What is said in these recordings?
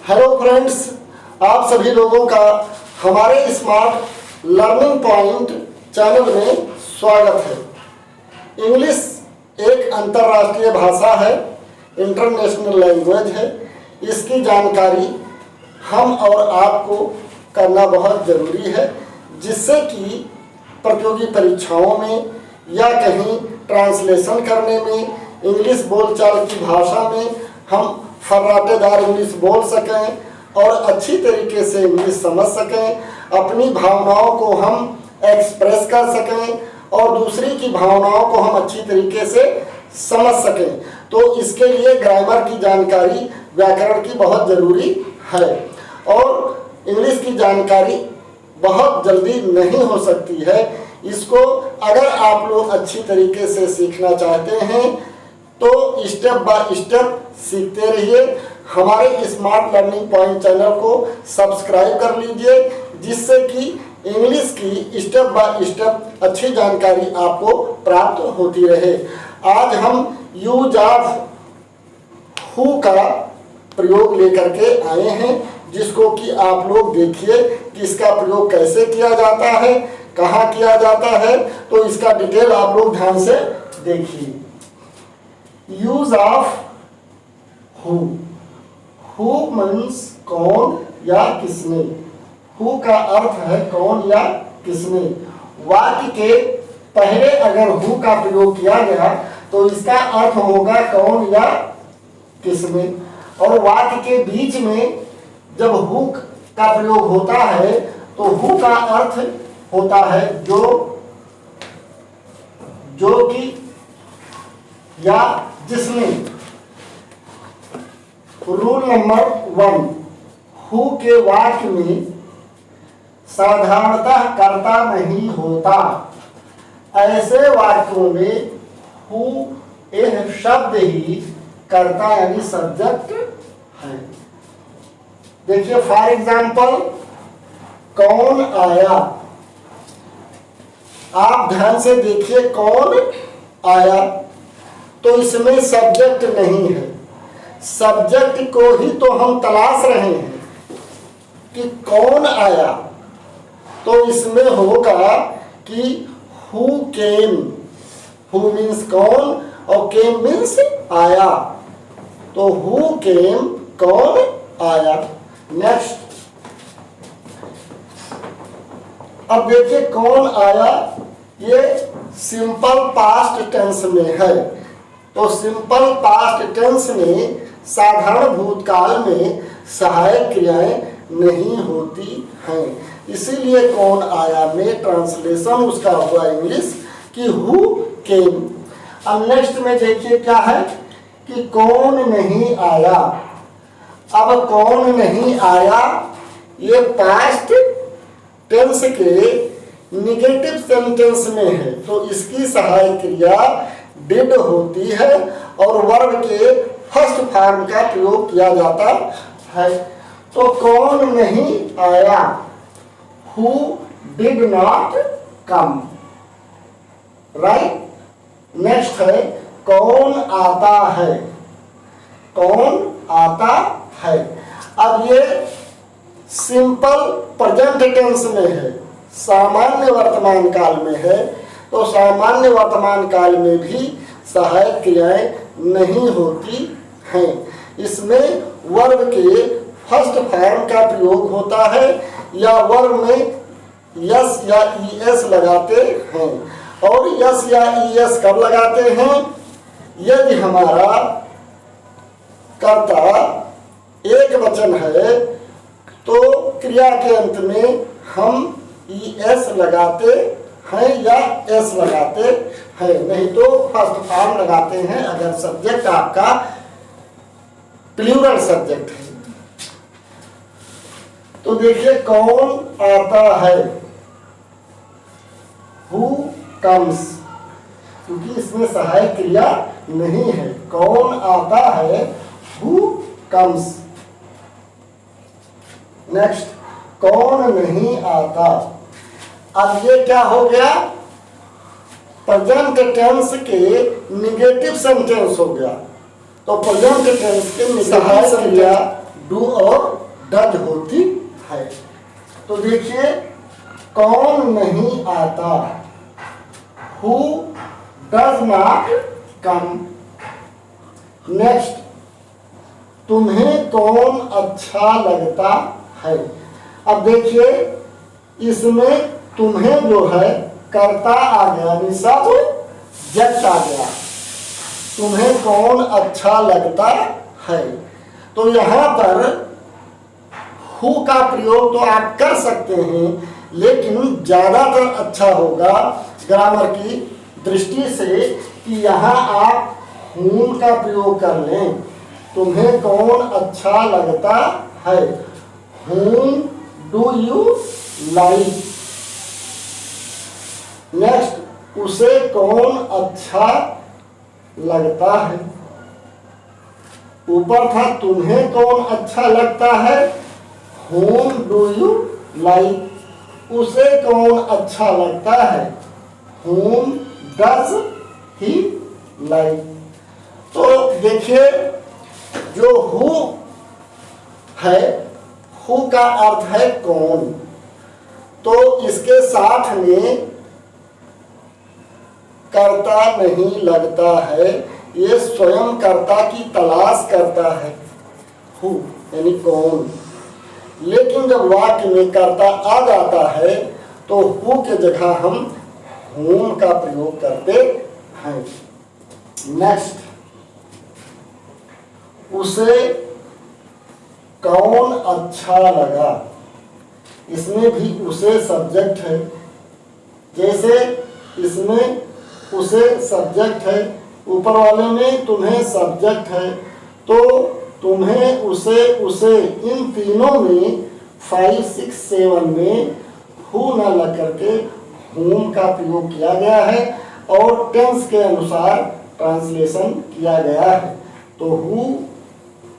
Hello friends, आप सभी लोगों का हमारे स्मार्ट लर्निंग पॉइंट चैनल में स्वागत है। इंग्लिश एक अंतर्राष्ट्रीय भाषा है, इंटरनेशनल लैंग्वेज है। इसकी जानकारी हम और आपको करना बहुत ज़रूरी है, जिससे कि प्रतियोगी परीक्षाओं में या कहीं ट्रांसलेशन करने में, इंग्लिश बोलचाल की भाषा में हम फर्राटेदार इंग्लिश बोल सकें और अच्छी तरीके से इंग्लिश समझ सकें, अपनी भावनाओं को हम एक्सप्रेस कर सकें और दूसरी की भावनाओं को हम अच्छी तरीके से समझ सकें। तो इसके लिए ग्रामर की जानकारी, व्याकरण की बहुत ज़रूरी है। और इंग्लिश की जानकारी बहुत जल्दी नहीं हो सकती है। इसको अगर आप लोग अच्छी तरीके से सीखना चाहते हैं तो स्टेप बाय स्टेप सीखते रहिए। हमारे स्मार्ट लर्निंग पॉइंट चैनल को सब्सक्राइब कर लीजिए, जिससे कि इंग्लिश की स्टेप बाय स्टेप अच्छी जानकारी आपको प्राप्त होती रहे। आज हम यूज ऑफ हु का प्रयोग लेकर के आए हैं, जिसको कि आप लोग देखिए कि इसका प्रयोग कैसे किया जाता है, कहाँ किया जाता है। तो इसका डिटेल आप लोग ध्यान से देखिए। Use of who, who means कौन या किसने। हु का अर्थ है कौन या किसने। वाक्य के पहले अगर हु का प्रयोग किया गया तो इसका अर्थ होगा कौन या किसने। और वाक्य के बीच में जब हु का प्रयोग होता है तो हु का अर्थ होता है जो कि या जिसने। रूल नंबर 1, हु के वाक्य में साधारणतः कर्ता नहीं होता। ऐसे वाक्यों में हु यह शब्द ही कर्ता यानी सब्जेक्ट है। देखिए फॉर एग्जाम्पल, कौन आया। आप ध्यान से देखिए, कौन आया तो इसमें सब्जेक्ट नहीं है। सब्जेक्ट को ही तो हम तलाश रहे हैं कि कौन आया। तो इसमें होगा कि हु केम। हु मीन्स कौन और केम मीन्स आया। तो हु केम कौन आया। नेक्स्ट, अब देखिए कौन आया, ये सिंपल पास्ट टेंस में है। तो सिंपल पास्ट टेंस में साधारण भूतकाल में सहायक क्रियाएं नहीं होती हैं, इसीलिए कौन आया में ट्रांसलेशन उसका हुआ इंग्लिश कि हु केम। अब नेक्स्ट में देखिए क्या है कि कौन नहीं आया। अब कौन नहीं आया ये पास्ट टेंस के निगेटिव सेंटेंस में है, तो इसकी सहायक क्रिया डिड होती है और वर्ब के फर्स्ट फॉर्म का प्रयोग किया जाता है। तो कौन नहीं आया, who did not come, right. Next है कौन आता है। कौन आता है। अब ये सिंपल प्रेजेंट टेंस में है, सामान्य वर्तमान काल में है। तो सामान्य वर्तमान काल में भी सहायक क्रियाएं नहीं होती हैं। इसमें वर्ब के फर्स्ट फॉर्म का प्रयोग होता है या वर्ब में यस या ईएस लगाते हैं। और यस या ईएस कब लगाते हैं, यदि हमारा कर्ता एक वचन है तो क्रिया के अंत में हम ईएस लगाते हैं या एस लगाते हैं, नहीं तो फर्स्ट फॉर्म लगाते हैं अगर सब्जेक्ट आपका प्लूरल सब्जेक्ट है। तो देखिए कौन आता है, हु कम्स, क्योंकि इसमें सहायक क्रिया नहीं है। कौन आता है, हु कम्स। नेक्स्ट, कौन नहीं आता। अब ये क्या हो गया, प्रेजेंट टेंस के निगेटिव सेंटेंस हो गया। तो प्रेजेंट टेंस के सहायक क्रिया डू और डज होती है। तो देखिए, कौन नहीं आता, who does not come. Next, तुम्हें कौन अच्छा लगता है। अब देखिए, इसमें तुम्हें जो है कर्ता आ गया, यानी सब्जेक्ट आ गया। तुम्हें कौन अच्छा लगता है, तो यहाँ पर हु का प्रयोग तो आप कर सकते हैं, लेकिन ज़्यादातर अच्छा होगा ग्रामर की दृष्टि से कि यहाँ आप whom का प्रयोग कर लें। तुम्हें कौन अच्छा लगता है, whom do you like। Next, उसे कौन अच्छा लगता है। ऊपर था तुम्हें कौन अच्छा लगता है, whom do you like। उसे कौन अच्छा लगता है, whom does he like। तो देखिए, जो हु है, हु का अर्थ है कौन, तो इसके साथ में कर्ता नहीं लगता है, ये स्वयं कर्ता की तलाश करता है, हु यानी कौन। लेकिन जब वाक्य में कर्ता आ जाता है तो हु के जगह हम whom का प्रयोग करते हैं। नेक्स्ट, उसे कौन अच्छा लगा। इसमें भी उसे सब्जेक्ट है, जैसे इसमें उसे सब्जेक्ट है, ऊपर वाले में तुम्हें सब्जेक्ट है, तो तुम्हें उसे इन तीनों में 5, 6, 7 में हु न लग करके whom का प्रयोग किया गया है और टेंस के अनुसार ट्रांसलेशन किया गया है। तो हु,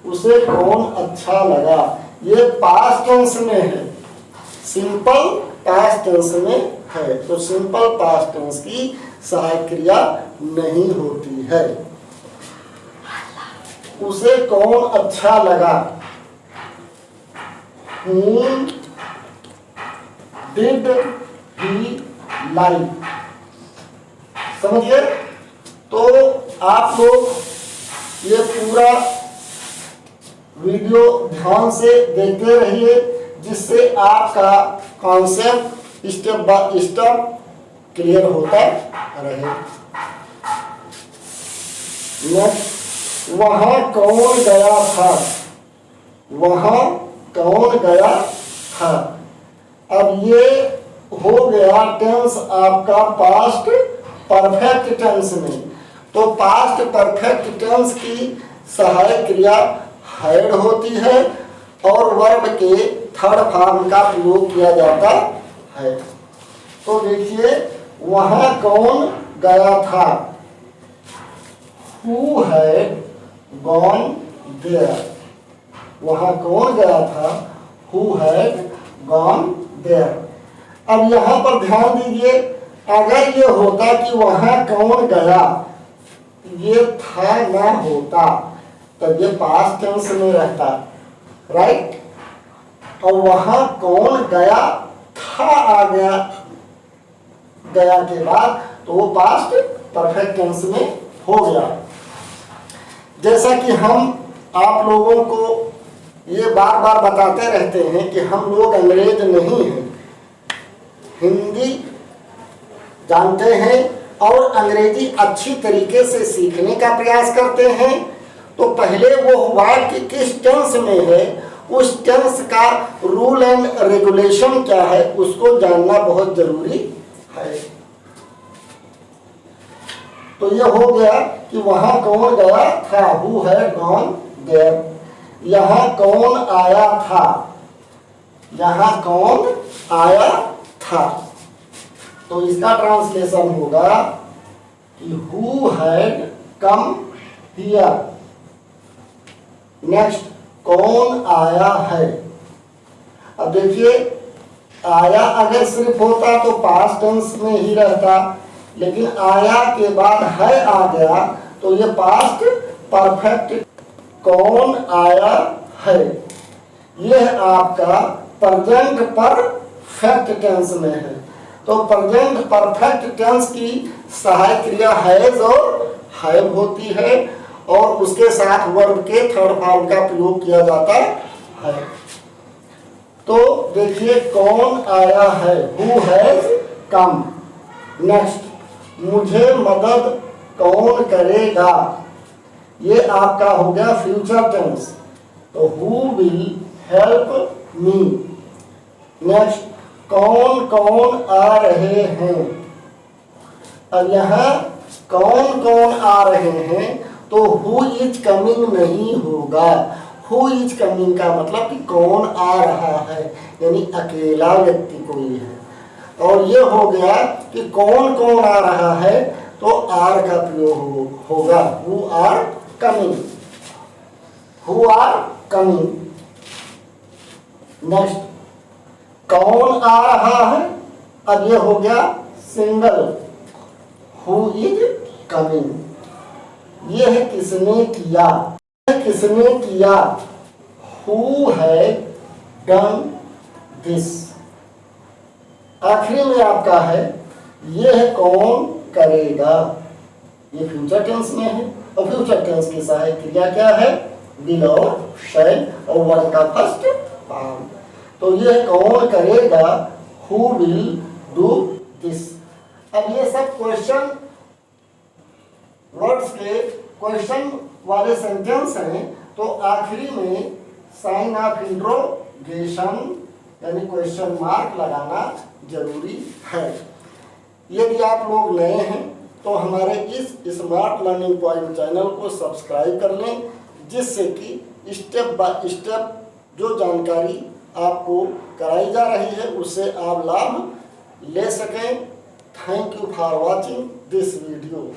उसे कौन अच्छा लगा, ये पास्ट टेंस में है, सिंपल पास्ट टेंस में है, तो सिंपल पास्ट टेंस की सहायक क्रिया नहीं होती है। उसे कौन अच्छा लगा, whom did he like। समझिए, तो आप लोग ये पूरा वीडियो ध्यान से देखते रहिए, जिससे आपका concept step by step clear होता रहे। नेक्स्ट, वहाँ कौन गया था, वहाँ कौन गया था। अब ये हो गया टेंस आपका पास्ट परफेक्ट टेंस में, तो पास्ट परफेक्ट टेंस की सहायक क्रिया हैड होती है और वर्ब के थर्ड फॉर्म का प्रयोग किया जाता है। तो देखिए, वहाँ कौन गया था, who had gone there। वहाँ कौन गया था, who had gone there। अब यहाँ पर ध्यान दीजिए, अगर ये होता कि वहाँ कौन गया, ये था ना होता, तब ये पास्ट टेंस में रहता, राइट। और वहाँ कौन गया था आ गया, गया के बाद, तो वो पास्ट परफेक्ट टेंस में हो गया। जैसा कि हम आप लोगों को ये बार बार बताते रहते हैं कि हम लोग अंग्रेज नहीं हैं, हिंदी जानते हैं और अंग्रेजी अच्छी तरीके से सीखने का प्रयास करते हैं। तो पहले वो वाक्य किस टेंस में है, उस टेंस का रूल एंड रेगुलेशन क्या है, उसको जानना बहुत जरूरी है। तो ये हो गया कि वहाँ कौन गया था, हु हैड गॉन देयर। यहाँ कौन आया था, यहाँ कौन आया था, तो इसका ट्रांसलेशन होगा कि who had come here. Next, कौन आया है। अब देखिए, आया अगर सिर्फ होता तो पास्ट टेंस में ही रहता, लेकिन आया के बाद है आ गया, तो ये पास्ट परफेक्ट। कौन आया है, यह आपका प्रेजेंट परफेक्ट टेंस में है। तो प्रेजेंट परफेक्ट टेंस की सहायक क्रिया हैज और हैव होती है और उसके साथ वर्ब के थर्ड फॉर्म का प्रयोग किया जाता है। तो देखिए कौन आया है, हु हैज कम। नेक्स्ट, मुझे मदद कौन करेगा, ये आपका हो गया फ्यूचर टेंस। तो who will help me. Next, कौन कौन आ रहे हैं। अब यहाँ कौन कौन आ रहे हैं तो हु इज कमिंग नहीं होगा। हु इज कमिंग का मतलब कि कौन आ रहा है, यानी अकेला व्यक्ति कोई है। और ये हो गया कि कौन कौन आ रहा है तो आर का प्रयोग होगा, who are coming, who are coming. Next, कौन आ रहा है, अब ये हो गया सिंगल, हु इज कमिंग। ये है किसने किया, किसने किया, हु हैड डन दिस। आखिरी में आपका है ये है कौन करेगा, ये फ्यूचर टेंस में है और फ्यूचर टेंस की सहायक क्रिया क्या है, विल और शैल और वर्ब का फर्स्ट फॉर्म। तो ये कौन करेगा, हु विल डू दिस। अब ये सब क्वेश्चन वर्ड्स के क्वेश्चन वाले सेंटेंस हैं। तो आखिरी में साइन ऑफ इंट्रोगेशन यानी क्वेश्चन मार्क लगाना जरूरी है। यदि आप लोग नए हैं तो हमारे इस स्मार्ट लर्निंग पॉइंट चैनल को सब्सक्राइब कर लें, जिससे कि स्टेप बाय स्टेप जो जानकारी आपको कराई जा रही है उससे आप लाभ ले सकें। Thank you for watching this video.